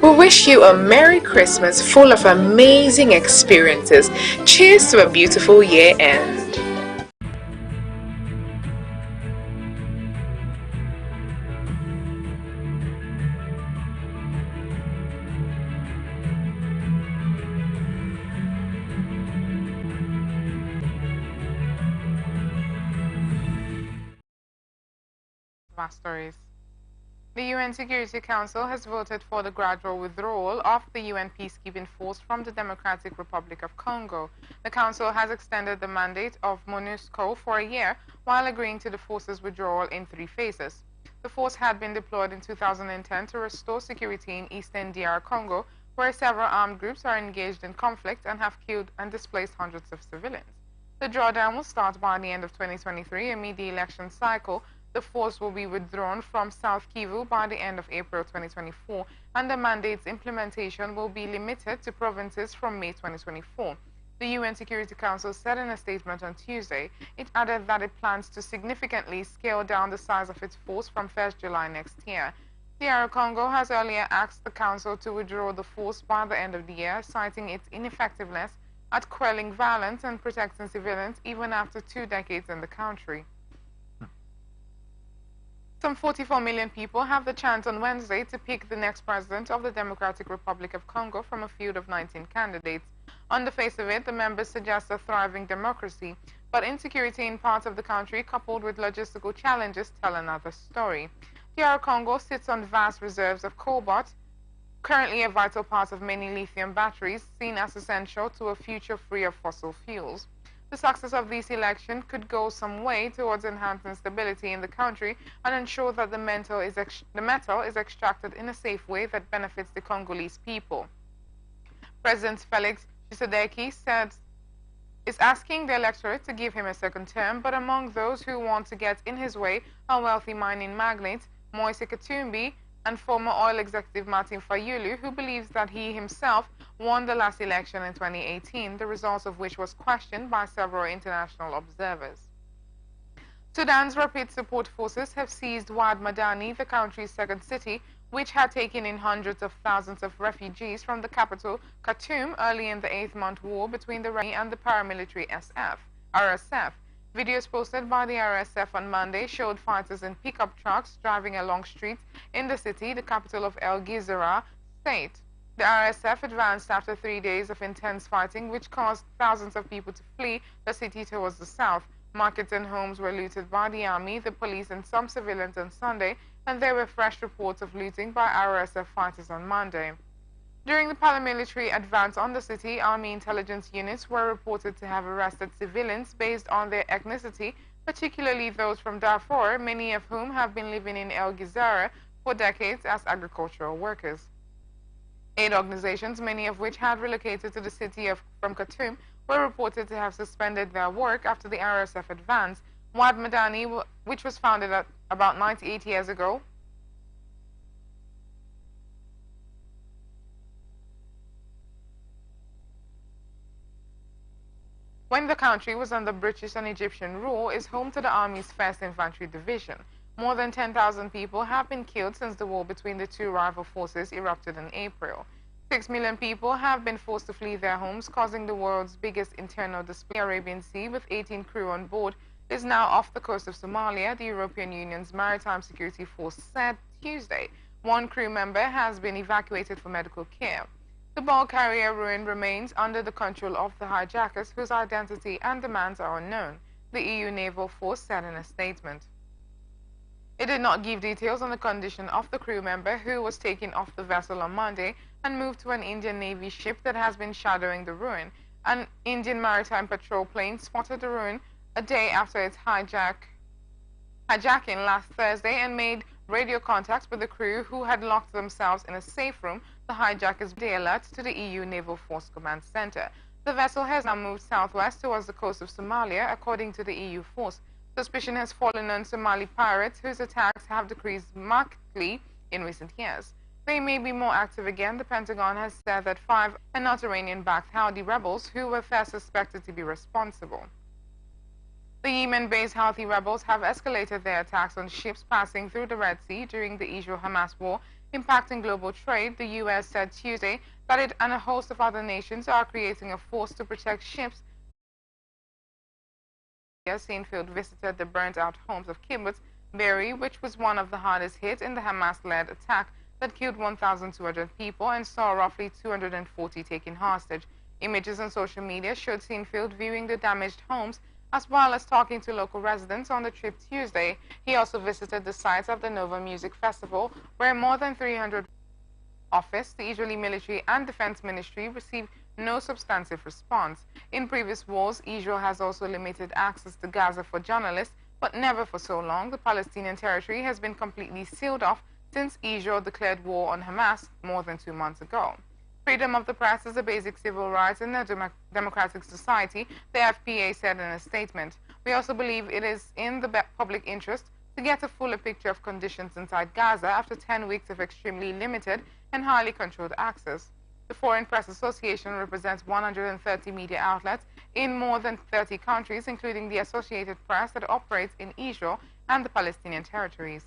We wish you a Merry Christmas full of amazing experiences. Cheers to a beautiful year end. Stories. The UN Security Council has voted for the gradual withdrawal of the UN peacekeeping force from the Democratic Republic of Congo. The Council has extended the mandate of MONUSCO for a year while agreeing to the force's withdrawal in 3 phases. The force had been deployed in 2010 to restore security in eastern DR Congo, where several armed groups are engaged in conflict and have killed and displaced hundreds of civilians. The drawdown will start by the end of 2023 amid the election cycle. The force will be withdrawn from South Kivu by the end of April 2024, and the mandate's implementation will be limited to provinces from May 2024. The UN Security Council said in a statement on Tuesday. It added that it plans to significantly scale down the size of its force from 1st July next year. DR Congo has earlier asked the Council to withdraw the force by the end of the year, citing its ineffectiveness at quelling violence and protecting civilians even after 2 decades in the country. Some 44 million people have the chance on Wednesday to pick the next president of the Democratic Republic of Congo from a field of 19 candidates. On the face of it, the members suggest a thriving democracy, but insecurity in parts of the country coupled with logistical challenges tell another story. DR Congo sits on vast reserves of cobalt, currently a vital part of many lithium batteries, seen as essential to a future free of fossil fuels. The success of this election could go some way towards enhancing stability in the country and ensure that the metal is extracted in a safe way that benefits the Congolese people. President Felix Tshisekedi is asking the electorate to give him a second term, but among those who want to get in his way are wealthy mining magnate Moise Katumbi and former oil executive Martin Fayulu, who believes that he himself won the last election in 2018, the results of which was questioned by several international observers. Sudan's rapid support forces have seized Wad Madani, the country's second city, which had taken in hundreds of thousands of refugees from the capital, Khartoum, early in the 8-month war between the army and the paramilitary RSF. Videos posted by the RSF on Monday showed fighters in pickup trucks driving along streets in the city, the capital of El Gizera state. The RSF advanced after 3 days of intense fighting, which caused thousands of people to flee the city towards the south. Markets and homes were looted by the army, the police, and some civilians on Sunday, and there were fresh reports of looting by RSF fighters on Monday. During the paramilitary advance on the city, army intelligence units were reported to have arrested civilians based on their ethnicity, particularly those from Darfur, many of whom have been living in El Gizara for decades as agricultural workers. Aid organizations, many of which had relocated to the city from Khartoum, were reported to have suspended their work after the RSF advance. Wad Madani, which was founded about 98 years ago, when the country was under British and Egyptian rule, is home to the Army's 1st Infantry Division. More than 10,000 people have been killed since the war between the two rival forces erupted in April. 6 million people have been forced to flee their homes, causing the world's biggest internal displacement. The Arabian Sea, with 18 crew on board, is now off the coast of Somalia, the European Union's Maritime Security Force said Tuesday. 1 crew member has been evacuated for medical care. The bulk carrier ruin remains under the control of the hijackers, whose identity and demands are unknown, the EU Naval Force said in a statement. It did not give details on the condition of the crew member, who was taken off the vessel on Monday and moved to an Indian Navy ship that has been shadowing the ruin. An Indian maritime patrol plane spotted the ruin a day after its hijacking last Thursday and made radio contact with the crew, who had locked themselves in a safe room. The hijackers gave the alert to the EU Naval Force Command Center. The vessel has now moved southwest towards the coast of Somalia, according to the EU force. Suspicion has fallen on Somali pirates, whose attacks have decreased markedly in recent years. They may be more active again. The Pentagon has said that 5 are not Iranian-backed Houthi rebels who were first suspected to be responsible. The Yemen-based Houthi rebels have escalated their attacks on ships passing through the Red Sea during the Israel-Hamas war impacting global trade, the U.S. said Tuesday that it and a host of other nations are creating a force to protect ships. Seinfeld visited the burnt-out homes of Kibbutz Be'eri, which was one of the hardest hit in the Hamas-led attack that killed 1,200 people and saw roughly 240 taken hostage. Images on social media showed Seinfeld viewing the damaged homes as well as talking to local residents on the trip Tuesday. He also visited the sites of the Nova Music Festival, where more than 300 office, the Israeli military and defense ministry received no substantive response. In previous wars, Israel has also limited access to Gaza for journalists, but never for so long. The Palestinian territory has been completely sealed off since Israel declared war on Hamas more than 2 months ago. Freedom of the press is a basic civil right in a democratic society, the FPA said in a statement. We also believe it is in the public interest to get a fuller picture of conditions inside Gaza after 10 weeks of extremely limited and highly controlled access. The Foreign Press Association represents 130 media outlets in more than 30 countries, including the Associated Press that operates in Israel and the Palestinian territories.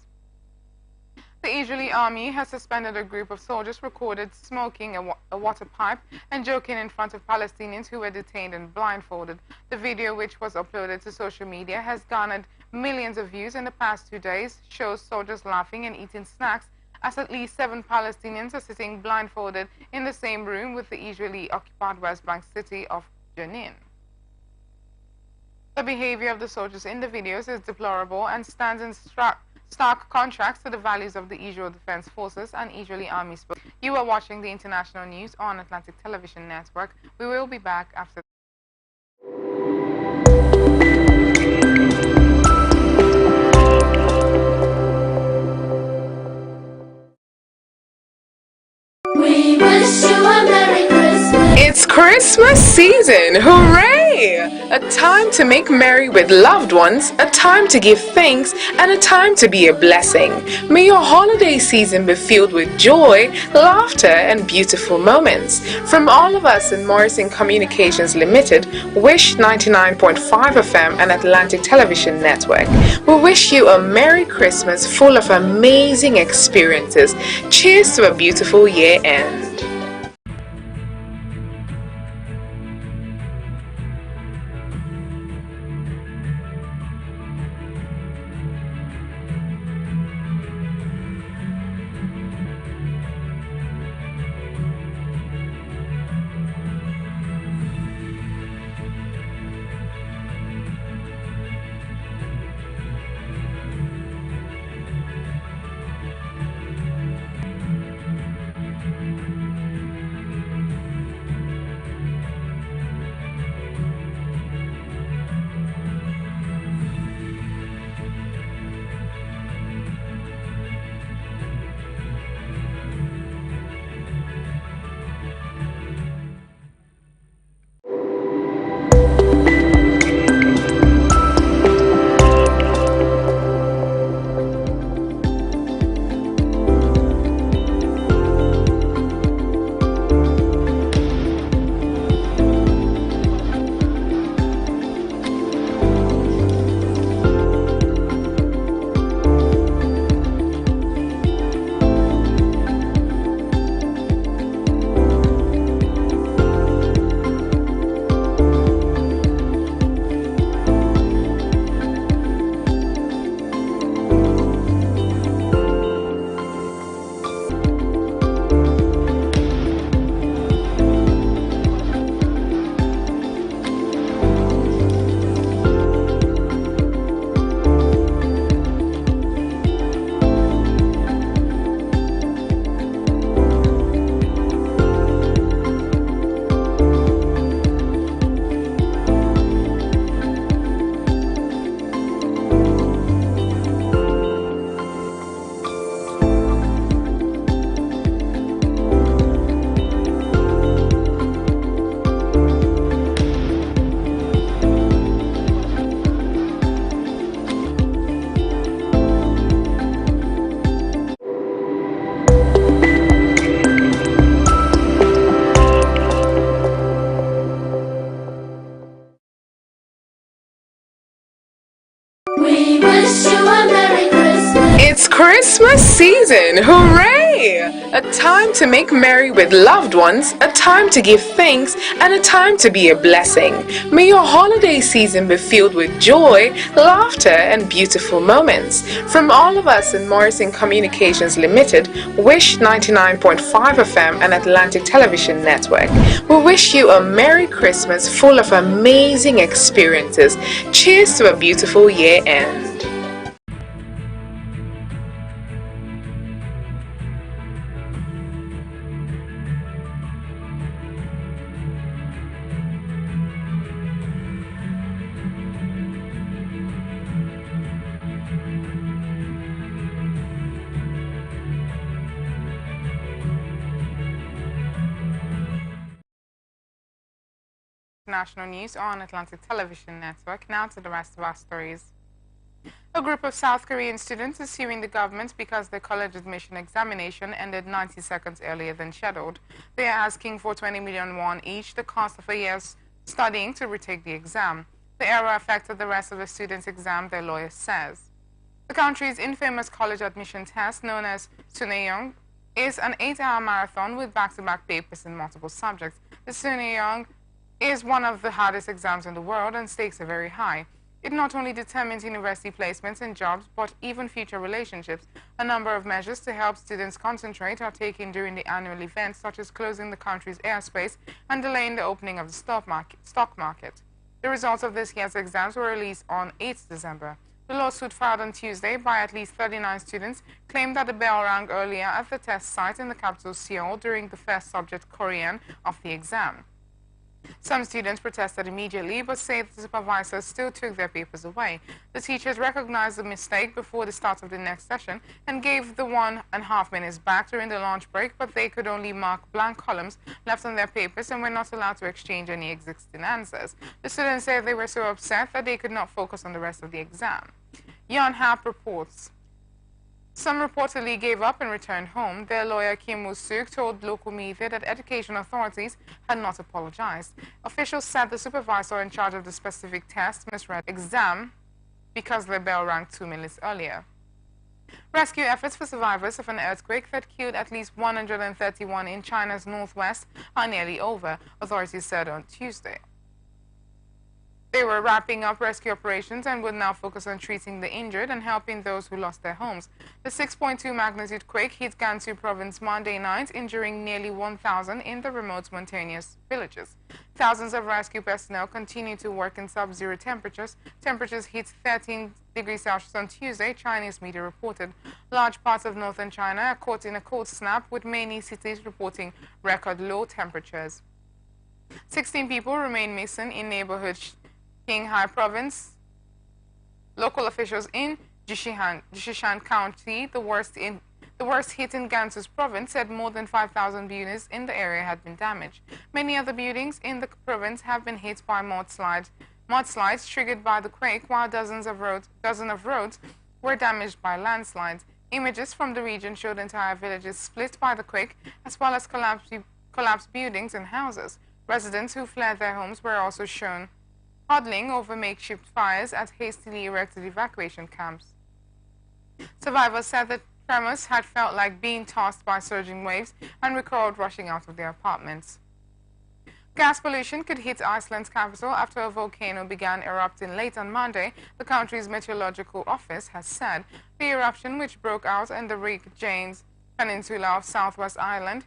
The Israeli army has suspended a group of soldiers recorded smoking a water pipe and joking in front of Palestinians who were detained and blindfolded. The video, which was uploaded to social media, has garnered millions of views in the past 2 days, shows soldiers laughing and eating snacks as at least 7 Palestinians are sitting blindfolded in the same room with the Israeli-occupied West Bank city of Jenin. The behavior of the soldiers in the videos is deplorable and stands in stark contrast to the values of the Israel Defense Forces and Israeli Army. You are watching the international news on Atlantic Television Network. We will be back after. We wish you a Merry Christmas. It's Christmas season! Hooray! A time to make merry with loved ones, a time to give thanks, and a time to be a blessing. May your holiday season be filled with joy, laughter, and beautiful moments. From all of us in Morrison Communications Limited, Wish 99.5 FM and Atlantic Television Network, we wish you a Merry Christmas full of amazing experiences. Cheers to a beautiful year end. We wish you a Merry Christmas. It's Christmas season! Hooray! a time to make merry with loved ones, a time to give thanks, and a time to be a blessing. May your holiday season be filled with joy, laughter, and beautiful moments. From all of us in Morrison Communications Limited, Wish 99.5 FM and Atlantic Television Network, we wish you a Merry Christmas full of amazing experiences. Cheers to a beautiful year end. National news on Atlantic Television Network. Now to the rest of our stories. A group of South Korean students is suing the government because their college admission examination ended 90 seconds earlier than scheduled. They are asking for 20 million won each, the cost of a year's studying to retake the exam. The error affected the rest of the students' exam, their lawyer says. The country's infamous college admission test, known as Suneyoung, is an 8-hour marathon with back-to-back papers in multiple subjects. The Suneyoung is one of the hardest exams in the world and stakes are very high. It not only determines university placements and jobs, but even future relationships. A number of measures to help students concentrate are taken during the annual event, such as closing the country's airspace and delaying the opening of the stock market. The results of this year's exams were released on 8th December. The lawsuit filed on Tuesday by at least 39 students claimed that the bell rang earlier at the test site in the capital Seoul during the first subject, Korean, of the exam. Some students protested immediately, but say the supervisors still took their papers away. The teachers recognized the mistake before the start of the next session and gave the 1.5 minutes back during the lunch break, but they could only mark blank columns left on their papers and were not allowed to exchange any existing answers. The students said they were so upset that they could not focus on the rest of the exam. Yonhap reports. Some reportedly gave up and returned home. Their lawyer Kim Woo-suk told local media that education authorities had not apologized. Officials said the supervisor in charge of the specific test misread exam because their bell rang 2 minutes earlier. Rescue efforts for survivors of an earthquake that killed at least 131 in China's northwest are nearly over, authorities said on Tuesday. They were wrapping up rescue operations and would now focus on treating the injured and helping those who lost their homes. The 6.2 magnitude quake hit Gansu province Monday night, injuring nearly 1,000 in the remote mountainous villages. Thousands of rescue personnel continue to work in sub-zero temperatures. Temperatures hit 13 degrees Celsius on Tuesday, Chinese media reported. Large parts of northern China are caught in a cold snap, with many cities reporting record low temperatures. 16 people remain missing in neighborhoods Qinghai province. Local officials in Jishishan County, the worst hit in Gansu's province, said more than 5,000 buildings in the area had been damaged. Many other buildings in the province have been hit by mudslides triggered by the quake, while dozens of roads were damaged by landslides. Images from the region showed entire villages split by the quake, as well as collapsed buildings and houses. Residents who fled their homes were also shown huddling over makeshift fires at hastily erected evacuation camps. Survivors said that tremors had felt like being tossed by surging waves and recalled rushing out of their apartments. Gas pollution could hit Iceland's capital after a volcano began erupting late on Monday, the country's meteorological office has said. The eruption, which broke out in the Reykjanes Peninsula of southwest Iceland,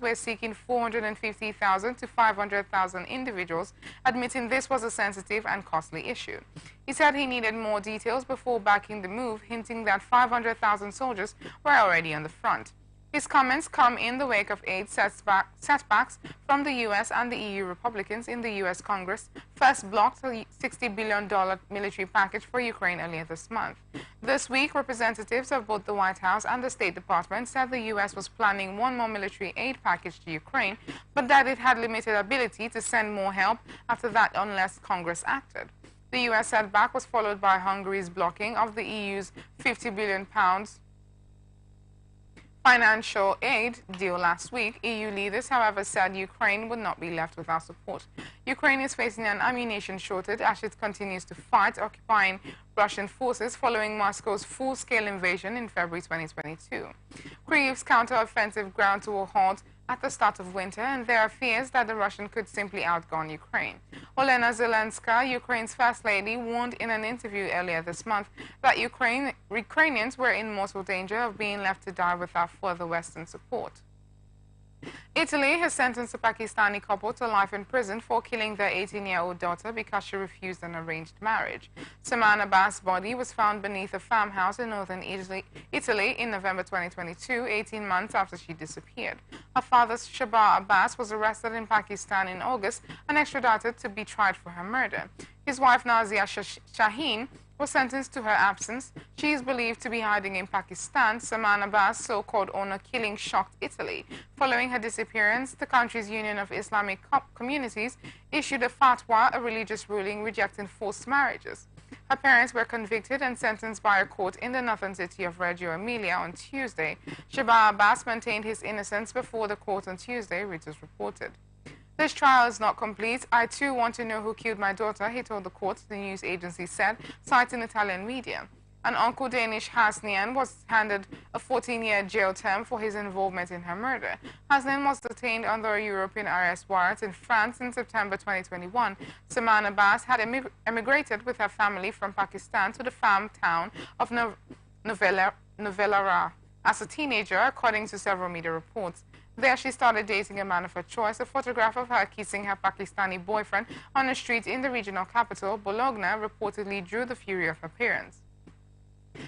were seeking 450,000 to 500,000 individuals, admitting this was a sensitive and costly issue. He said he needed more details before backing the move, hinting that 500,000 soldiers were already on the front. His comments come in the wake of aid setbacks from the U.S. and the EU. Republicans in the U.S. Congress first blocked a $60 billion military package for Ukraine earlier this month. This week, representatives of both the White House and the State Department said the U.S. was planning one more military aid package to Ukraine, but that it had limited ability to send more help after that unless Congress acted. The U.S. setback was followed by Hungary's blocking of the EU's £50 billion financial aid deal last week. EU leaders, however, said Ukraine would not be left without support. Ukraine is facing an ammunition shortage as it continues to fight, occupying Russian forces following Moscow's full-scale invasion in February 2022. Kyiv's counter-offensive ground to a halt at the start of winter, and there are fears that the Russian could simply outgun Ukraine. Olena Zelenska, Ukraine's First Lady, warned in an interview earlier this month that Ukrainians were in mortal danger of being left to die without further Western support. Italy has sentenced a Pakistani couple to life in prison for killing their 18-year-old daughter because she refused an arranged marriage. Saman Abbas' body was found beneath a farmhouse in northern Italy in November 2022, 18 months after she disappeared. Her father, Shabar Abbas, was arrested in Pakistan in August and extradited to be tried for her murder. His wife, Nazia Shaheen, was sentenced to her absence. She is believed to be hiding in Pakistan. Saman Abbas' so-called honor killing shocked Italy. Following her disappearance, the country's Union of Islamic Communities issued a fatwa, a religious ruling rejecting forced marriages. Her parents were convicted and sentenced by a court in the northern city of Reggio Emilia on Tuesday. Shabar Abbas maintained his innocence before the court on Tuesday, Reuters reported. This trial is not complete. I too want to know who killed my daughter, he told the court, the news agency said, citing Italian media. An uncle, Danish Hasnian, was handed a 14-year jail term for his involvement in her murder. Hasnian was detained under a European arrest warrant in France in September 2021. Saman Abbas had emigrated with her family from Pakistan to the farm town of Novellara as a teenager, according to several media reports. There she started dating a man of her choice. A photograph of her kissing her Pakistani boyfriend on a street in the regional capital, Bologna, reportedly drew the fury of her parents.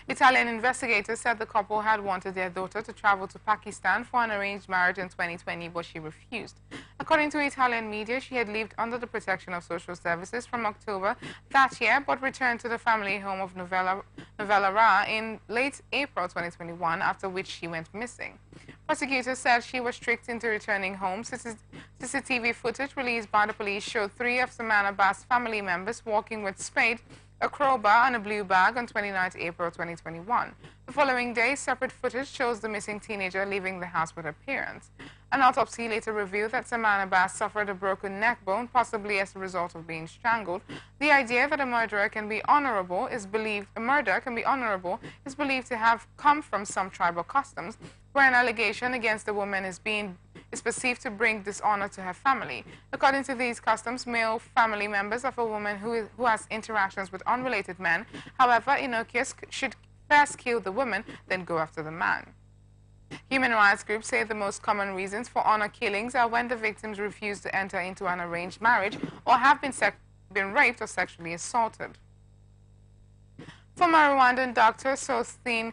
Italian investigators said the couple had wanted their daughter to travel to Pakistan for an arranged marriage in 2020, but she refused. According to Italian media, she had lived under the protection of social services from October that year, but returned to the family home of Novellara in late April 2021, after which she went missing. Prosecutors said she was tricked into returning home. CCTV footage released by the police showed 3 of Saman Abbas' family members walking with spade, a crowbar and a blue bag on 29 April 2021. The following day, separate footage shows the missing teenager leaving the house with her parents. An autopsy later revealed that Saman Abbas suffered a broken neck bone, possibly as a result of being strangled. The idea that a murder can be honorable is believed to have come from some tribal customs, where an allegation against a woman is perceived to bring dishonor to her family. According to these customs, male family members of a woman who has interactions with unrelated men, however innocuous, should first kill the woman, then go after the man. Human rights groups say the most common reasons for honor killings are when the victims refuse to enter into an arranged marriage or have been raped or sexually assaulted. Former Rwandan doctor Sosthene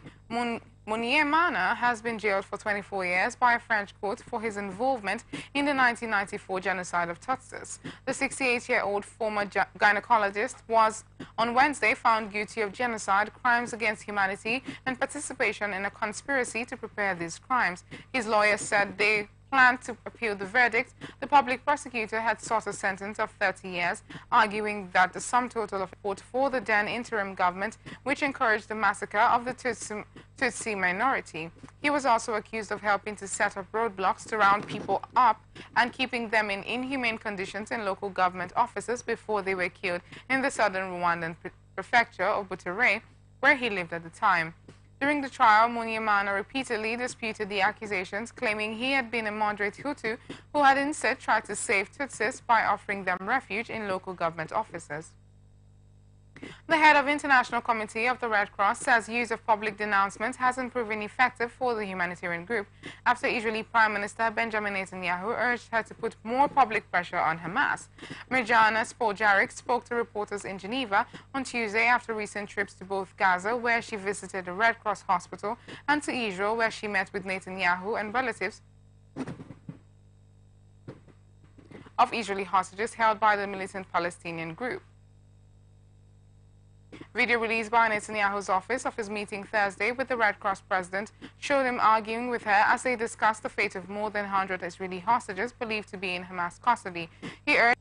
Munyemana has been jailed for 24 years by a French court for his involvement in the 1994 genocide of Tutsis. The 68-year-old former gynecologist was on Wednesday found guilty of genocide, crimes against humanity, and participation in a conspiracy to prepare these crimes. His lawyers said they planned to appeal the verdict. The public prosecutor had sought a sentence of 30 years, arguing that the sum total of support for the then interim government, which encouraged the massacre of the Tutsi minority. He was also accused of helping to set up roadblocks to round people up and keeping them in inhumane conditions in local government offices before they were killed in the southern Rwandan prefecture of Butere, where he lived at the time. During the trial, Munyemana repeatedly disputed the accusations, claiming he had been a moderate Hutu who had instead tried to save Tutsis by offering them refuge in local government offices. The head of International Committee of the Red Cross says use of public denouncements hasn't proven effective for the humanitarian group after Israeli Prime Minister Benjamin Netanyahu urged her to put more public pressure on Hamas. Mirjana Spoljaric spoke to reporters in Geneva on Tuesday after recent trips to both Gaza, where she visited a Red Cross hospital, and to Israel, where she met with Netanyahu and relatives of Israeli hostages held by the militant Palestinian group. Video released by Netanyahu's office of his meeting Thursday with the Red Cross president showed him arguing with her as they discussed the fate of more than 100 Israeli hostages believed to be in Hamas custody. He urged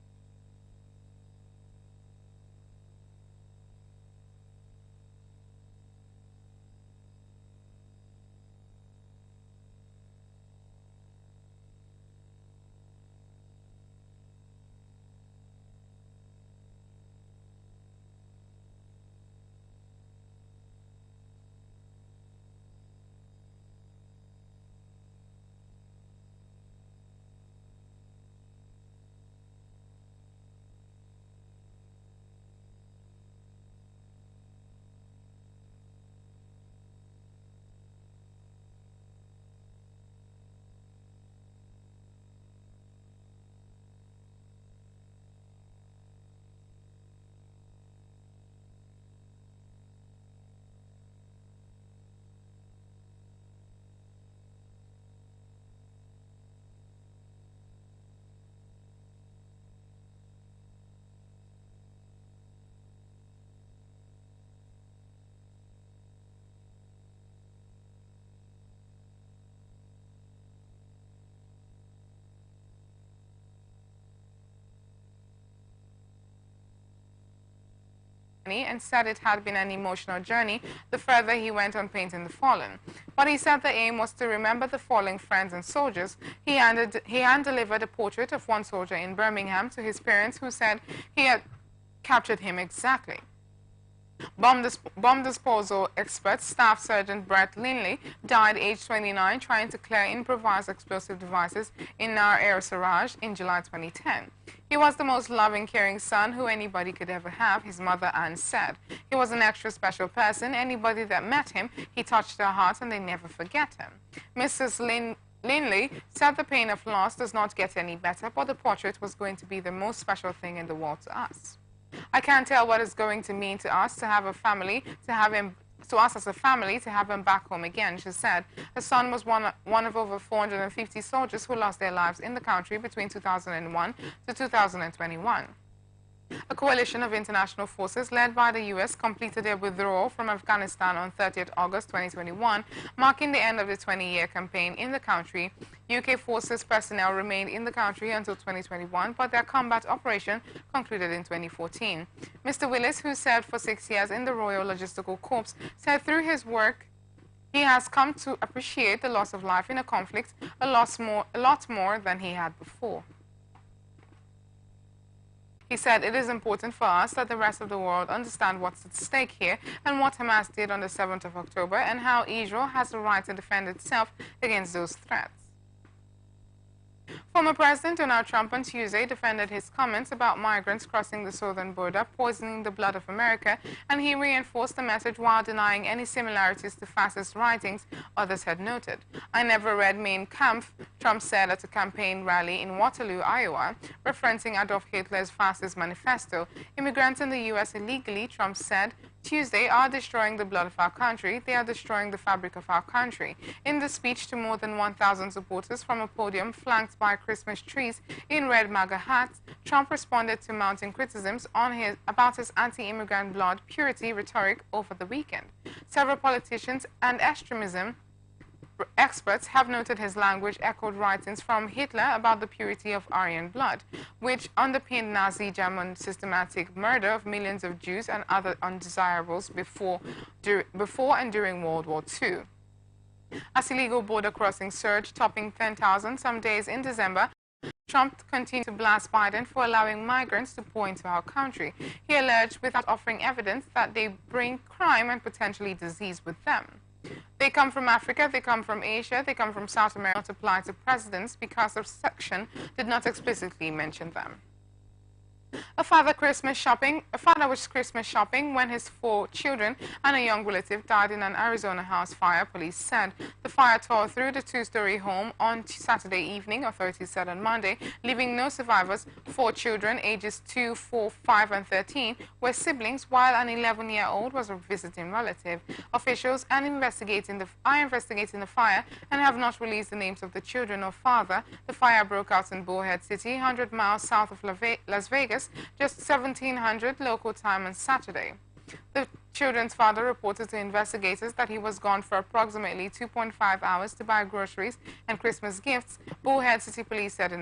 and said it had been an emotional journey the further he went on painting the fallen. But he said the aim was to remember the fallen friends and soldiers. He hand-delivered a portrait of one soldier in Birmingham to his parents, who said he had captured him exactly. Bomb disposal expert Staff Sergeant Brett Linley died aged 29 trying to clear improvised explosive devices in Nar Er Sarraj in July 2010. He was the most loving, caring son who anybody could ever have, his mother Anne said. He was an extra special person. Anybody that met him, he touched their hearts and they never forget him. Mrs. Linley said the pain of loss does not get any better, but the portrait was going to be the most special thing in the world to us. I can't tell what it's going to mean to us to have a family, to us as a family, to have him back home again, she said. Her son was one of over 450 soldiers who lost their lives in the country between 2001 to 2021. A coalition of international forces led by the U.S. completed their withdrawal from Afghanistan on 30th August 2021, marking the end of the 20-year campaign in the country. UK forces personnel remained in the country until 2021, but their combat operation concluded in 2014. Mr. Willis, who served for 6 years in the Royal Logistical Corps, said through his work he has come to appreciate the loss of life in a conflict a lot more than he had before. He said it is important for us that the rest of the world understand what's at stake here and what Hamas did on the 7th of October and how Israel has the right to defend itself against those threats. Former President Donald Trump on Tuesday defended his comments about migrants crossing the southern border, poisoning the blood of America, and he reinforced the message while denying any similarities to fascist writings others had noted. I never read Mein Kampf, Trump said at a campaign rally in Waterloo, Iowa, referencing Adolf Hitler's fascist manifesto. Immigrants in the U.S. illegally, Trump said, Tuesday are destroying the blood of our country. They are destroying the fabric of our country. In the speech to more than 1,000 supporters from a podium flanked by Christmas trees in red MAGA hats, Trump responded to mounting criticisms about his anti-immigrant blood purity rhetoric over the weekend. Several politicians and extremism experts have noted his language echoed writings from Hitler about the purity of Aryan blood, which underpinned Nazi German systematic murder of millions of Jews and other undesirables before and during World War II. As illegal border crossings surged, topping 10,000 some days in December, Trump continued to blast Biden for allowing migrants to pour into our country. He alleged, without offering evidence, that they bring crime and potentially disease with them. They come from Africa, they come from Asia, they come from South America, not apply to presidents because the section did not explicitly mention them. A father was Christmas shopping when his 4 children and a young relative died in an Arizona house fire, police said. The fire tore through the 2-story home on Saturday evening, authorities said on Monday, leaving no survivors. 4 children, ages 2, 4, 5, and 13, were siblings, while an 11-year-old was a visiting relative. Officials are investigating the fire and have not released the names of the children or father. The fire broke out in Bullhead City, 100 miles south of Las Vegas, just 1700 local time on Saturday. The children's father reported to investigators that he was gone for approximately 2.5 hours to buy groceries and Christmas gifts, Bullhead City Police said in